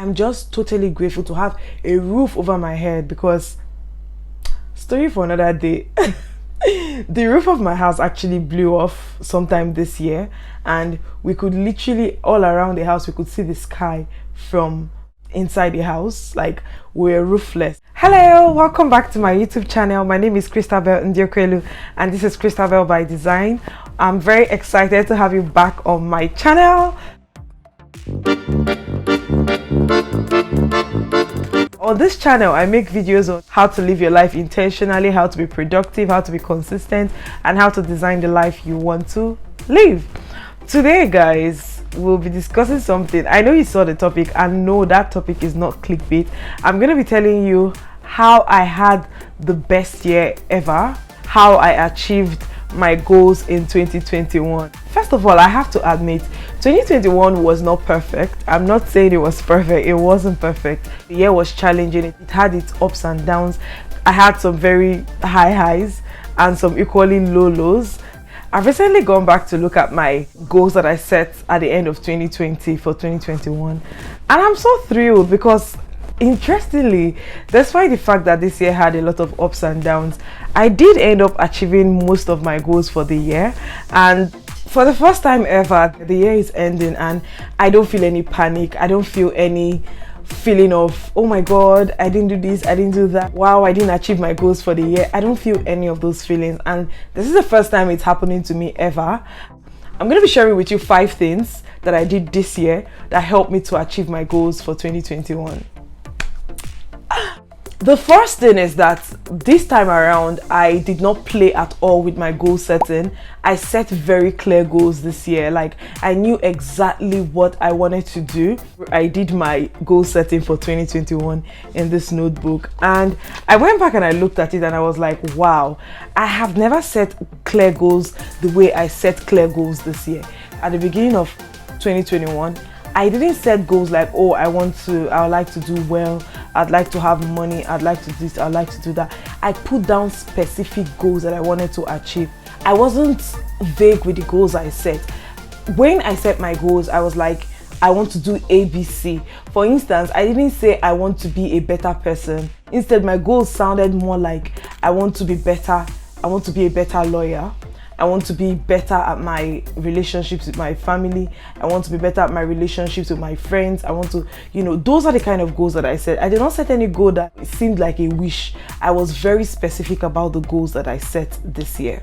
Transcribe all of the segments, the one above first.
I'm just totally grateful to have a roof over my head, because story for another day. The roof of my house actually blew off sometime this year, and we could literally all around the house we could see the sky from inside the house. Like, we're roofless. Hello, welcome back to my YouTube channel. My name is Christabel Ndeokwelu and this is Christabel by Design. I'm very excited to have you back on my channel. On this channel, I make videos on how to live your life intentionally, how to be productive, how to be consistent, and how to design the life you want to live. Today, guys, we'll be discussing something. I know you saw the topic, and no, that topic is not clickbait. I'm going to be telling you how I had the best year ever, how I achieved my goals in 2021. First of all, I have to admit 2021 was not perfect. I'm not saying it was perfect. It wasn't perfect. The year was challenging. It had its ups and downs. I had some very high highs and some equally low lows. I've recently gone back to look at my goals that I set at the end of 2020 for 2021, and I'm so thrilled because, interestingly, despite the fact that this year had a lot of ups and downs, I did end up achieving most of my goals for the year. And for the first time ever, the year is ending and I don't feel any panic. I don't feel any feeling of, oh my god, I didn't do this, I didn't do that, wow, I didn't achieve my goals for the year. I don't feel any of those feelings, and this is the first time it's happening to me ever. I'm going to be sharing with you 5 things that I did this year that helped me to achieve my goals for 2021. The first thing is that this time around, I did not play at all with my goal setting. I set very clear goals this year. Like, I knew exactly what I wanted to do. I did my goal setting for 2021 in this notebook, and I went back and I looked at it and I was like, wow, I have never set clear goals the way I set clear goals this year. At the beginning of 2021, I didn't set goals like, oh, I would like to do well, I'd like to have money, I'd like to do this, I'd like to do that. I put down specific goals that I wanted to achieve. I wasn't vague with the goals I set. When I set my goals, I was like, I want to do ABC. For instance, I didn't say I want to be a better person. Instead, my goals sounded more like, I want to be better, I want to be a better lawyer, I want to be better at my relationships with my family, I want to be better at my relationships with my friends. I want to, those are the kind of goals that I set. I did not set any goal that seemed like a wish. I was very specific about the goals that I set this year.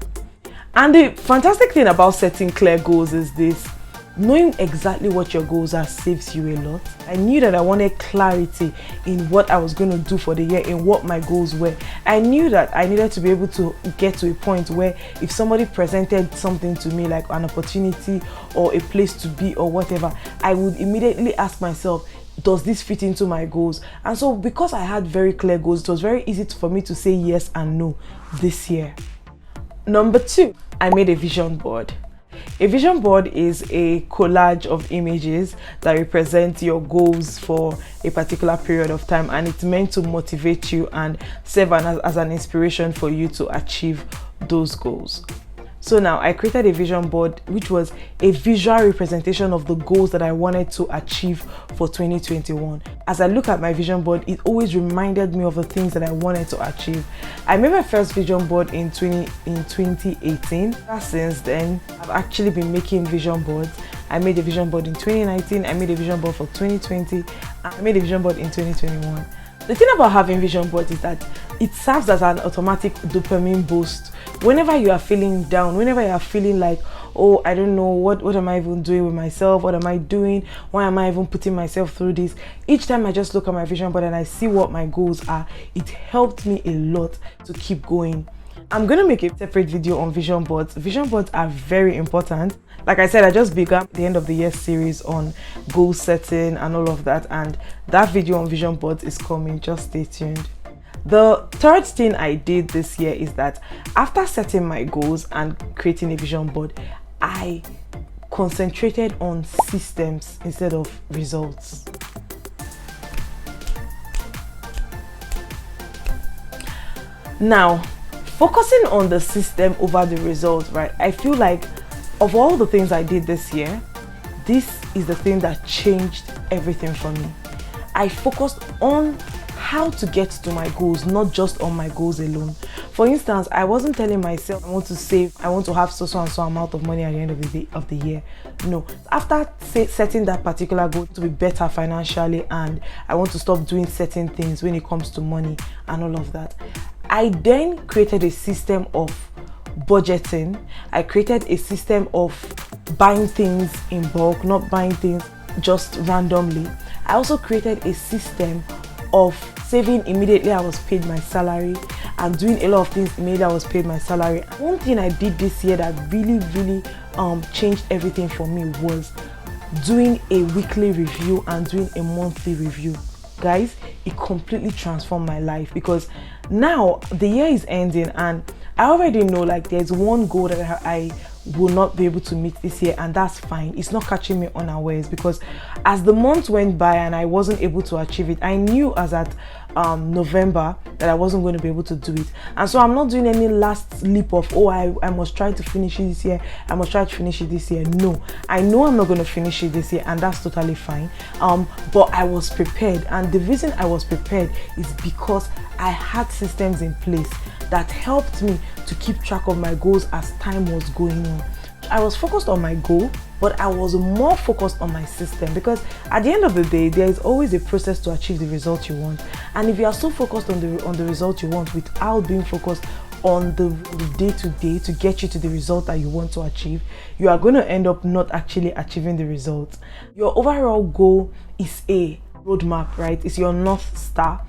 And the fantastic thing about setting clear goals is this: knowing exactly what your goals are saves you a lot. I knew that I wanted clarity in what I was going to do for the year, in what my goals were. I knew that I needed to be able to get to a point where if somebody presented something to me, like an opportunity or a place to be or whatever, I would immediately ask myself, does this fit into my goals? And so, because I had very clear goals, it was very easy for me to say yes and no this year. Number 2, I made a vision board. A vision board is a collage of images that represent your goals for a particular period of time, and it's meant to motivate you and serve as an inspiration for you to achieve those goals. So now I created a vision board which was a visual representation of the goals that I wanted to achieve for 2021. As I look at my vision board, it always reminded me of the things that I wanted to achieve. I made my first vision board in 2018. Since then, I've actually been making vision boards. I made a vision board in 2019, I made a vision board for 2020, and I made a vision board in 2021. The thing about having vision boards is that it serves as an automatic dopamine boost. Whenever you are feeling down, whenever you are feeling like, oh, I don't know, what am I even doing with myself? What am I doing? Why am I even putting myself through this? Each time I just look at my vision board and I see what my goals are, it helped me a lot to keep going. I'm going to make a separate video on vision boards. Vision boards are very important. Like I said, I just began the end of the year series on goal setting and all of that, and that video on vision boards is coming. Just stay tuned. The third thing I did this year is that after setting my goals and creating a vision board, I concentrated on systems instead of results. Now, focusing on the system over the result, right? I feel like of all the things I did this year, this is the thing that changed everything for me. I focused on how to get to my goals, not just on my goals alone. For instance, I wasn't telling myself I want to save, I want to have so and so amount of money at the end of the year. No, after setting that particular goal to be better financially, and I want to stop doing certain things when it comes to money and all of that, I then created a system of budgeting. I created a system of buying things in bulk, not buying things just randomly. I also created a system of saving immediately I was paid my salary, and doing a lot of things immediately I was paid my salary. One thing I did this year that really changed everything for me was doing a weekly review and doing a monthly review. Guys, it completely transformed my life, because now the year is ending and I already know like there's one goal that I will not be able to meet this year, and that's fine. It's not catching me unawares, because as the months went by and I wasn't able to achieve it, I knew as at November that I wasn't going to be able to do it. And so I'm not doing any last leap of, oh, I must try to finish it this year, I must try to finish it this year. No, I know I'm not going to finish it this year, and that's totally fine. But I was prepared, and the reason I was prepared is because I had systems in place that helped me to keep track of my goals as time was going on. I was focused on my goal, but I was more focused on my system, because at the end of the day, there is always a process to achieve the result you want. And if you are so focused on the result you want without being focused on the day-to-day to get you to the result that you want to achieve, you are going to end up not actually achieving the result. Your overall goal is a roadmap, right? It's your North Star.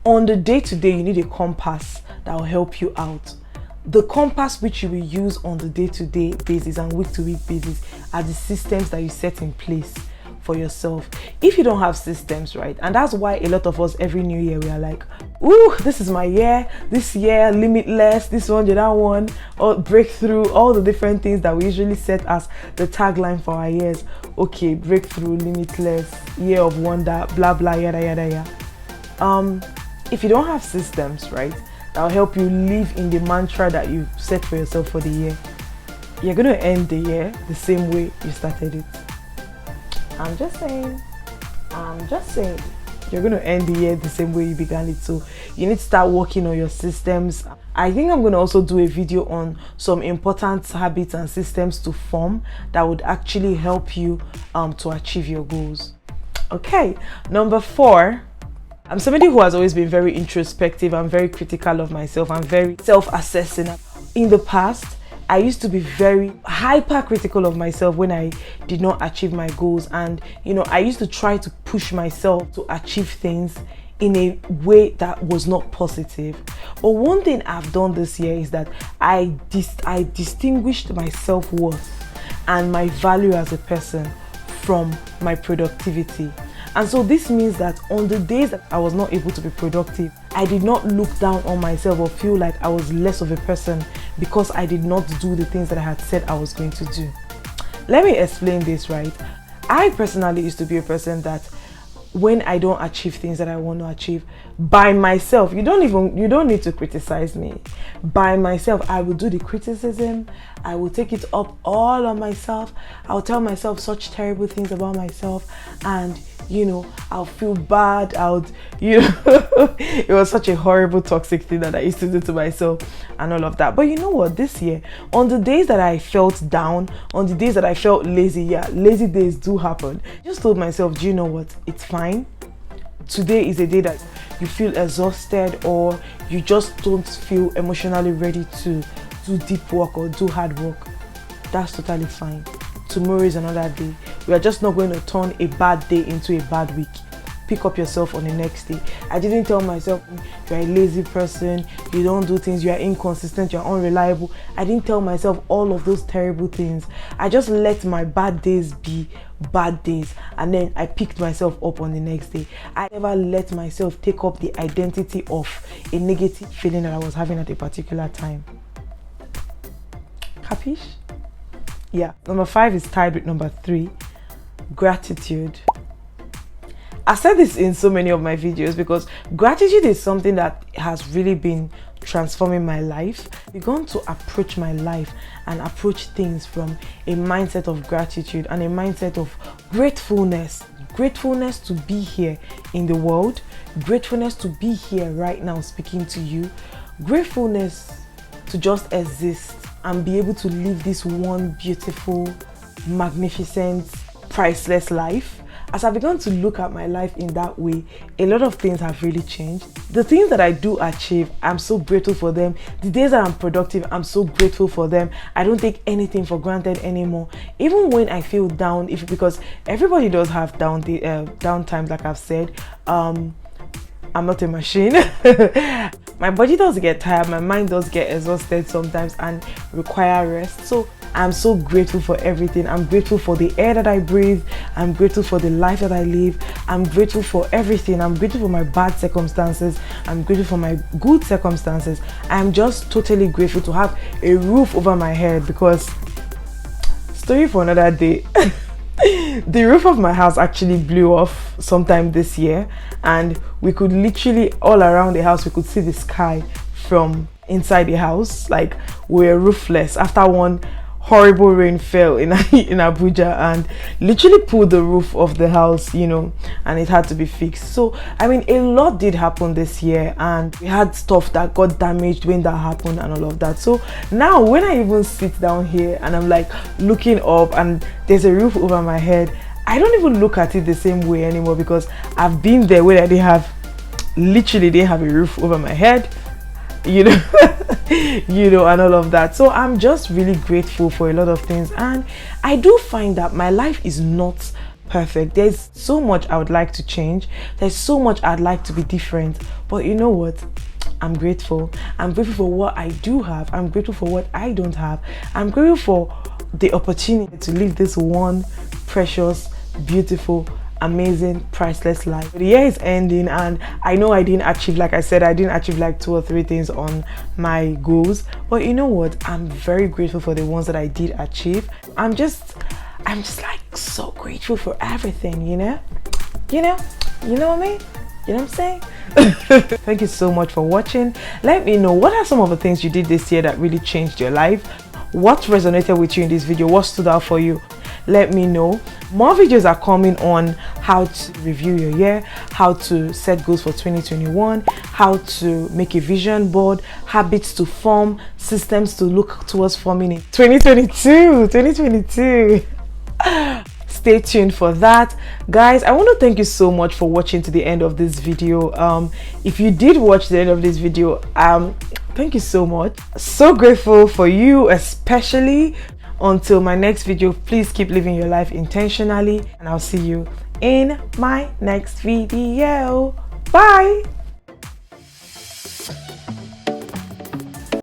On the day-to-day, you need a compass that will help you out. The compass which you will use on the day-to-day basis and week-to-week basis are the systems that you set in place for yourself. If you don't have systems, right, and that's why a lot of us every new year we are like, ooh, this is my year, this year, limitless, this one, that one, or breakthrough, all the different things that we usually set as the tagline for our years. Okay, breakthrough, limitless, year of wonder, blah blah, yada yada yada. If you don't have systems, right, that'll help you live in the mantra that you set for yourself for the year, you're going to end the year the same way you started it. I'm just saying, you're going to end the year the same way you began it. So you need to start working on your systems. I think I'm going to also do a video on some important habits and systems to form that would actually help you to achieve your goals. Okay, number 4. I'm somebody who has always been very introspective. I'm very critical of myself. I'm very self-assessing. In the past, I used to be very hyper-critical of myself when I did not achieve my goals. And, I used to try to push myself to achieve things in a way that was not positive. But one thing I've done this year is that I distinguished my self-worth and my value as a person from my productivity. And so this means that on the days that I was not able to be productive, I did not look down on myself or feel like I was less of a person because I did not do the things that I had said I was going to do. Let me explain this, right? I personally used to be a person that when I don't achieve things that I want to achieve by myself, you don't need to criticize me. By myself, I will do the criticism. I will take it up all on myself. I'll tell myself such terrible things about myself, and I'll feel bad. It was such a horrible, toxic thing that I used to do to myself and all of that. But you know what? This year, on the days that I felt down, on the days that I felt lazy, lazy days do happen. I just told myself, do you know what? It's fine. Today is a day that you feel exhausted, or you just don't feel emotionally ready to do deep work or do hard work. That's totally fine. Tomorrow is another day. We are just not going to turn a bad day into a bad week. Pick up yourself on the next day. I didn't tell myself, you're a lazy person, you don't do things, you are inconsistent, you're unreliable. I didn't tell myself all of those terrible things. I just let my bad days be bad days, and then I picked myself up on the next day. I never let myself take up the identity of a negative feeling that I was having at a particular time. Capish? Yeah. Number 5 is tied with number 3. Gratitude. I said this in so many of my videos because gratitude is something that has really been transforming my life. I've begun to approach my life and approach things from a mindset of gratitude and a mindset of gratefulness. gratefulness to be here in the world, gratefulness to be here right now speaking to you, gratefulness to just exist and be able to live this one beautiful, magnificent, priceless life. As I began to look at my life in that way, a lot of things have really changed. The things that I do achieve, I'm so grateful for them. The days that I'm productive, I'm so grateful for them. I don't take anything for granted anymore. Even when I feel down, because everybody does have down times, like I've said. I'm not a machine. My body does get tired, my mind does get exhausted sometimes and require rest. So I'm so grateful for everything. I'm grateful for the air that I breathe. I'm grateful for the life that I live. I'm grateful for everything. I'm grateful for my bad circumstances. I'm grateful for my good circumstances. I'm just totally grateful to have a roof over my head, because story for another day. The roof of my house actually blew off sometime this year, and we could literally, all around the house, we could see the sky from inside the house. Like, we were roofless after one horrible rain fell in Abuja and literally pulled the roof of the house, and it had to be fixed. So I mean, a lot did happen this year, and we had stuff that got damaged when that happened and all of that. So now when I even sit down here and I'm like looking up and there's a roof over my head, I don't even look at it the same way anymore, because I've been there where they literally didn't have a roof over my head, and all of that. So I'm just really grateful for a lot of things, and I do find that my life is not perfect. There's so much I would like to change. There's so much I'd like to be different, but you know what? I'm grateful. I'm grateful for what I do have. I'm grateful for what I don't have. I'm grateful for the opportunity to live this one precious, beautiful, amazing, priceless life. The year is ending, and I know I didn't achieve, like I said, I didn't achieve like 2 or 3 things on my goals, but you know what? I'm very grateful for the ones that I did achieve. I'm just like so grateful for everything, you know what I mean? You know what I'm saying? Thank you so much for watching. Let me know, what are some of the things you did this year that really changed your life? What resonated with you in this video? What stood out for you? Let me know. More videos are coming on how to review your year, how to set goals for 2021, how to make a vision board, habits to form, systems to look towards forming in 2022. Stay tuned for that, guys. I want to thank you so much for watching to the end of this video. If you did watch the end of this video, thank you so much. So grateful for you, especially. Until my next video, please keep living your life intentionally, and I'll see you in my next video. Bye.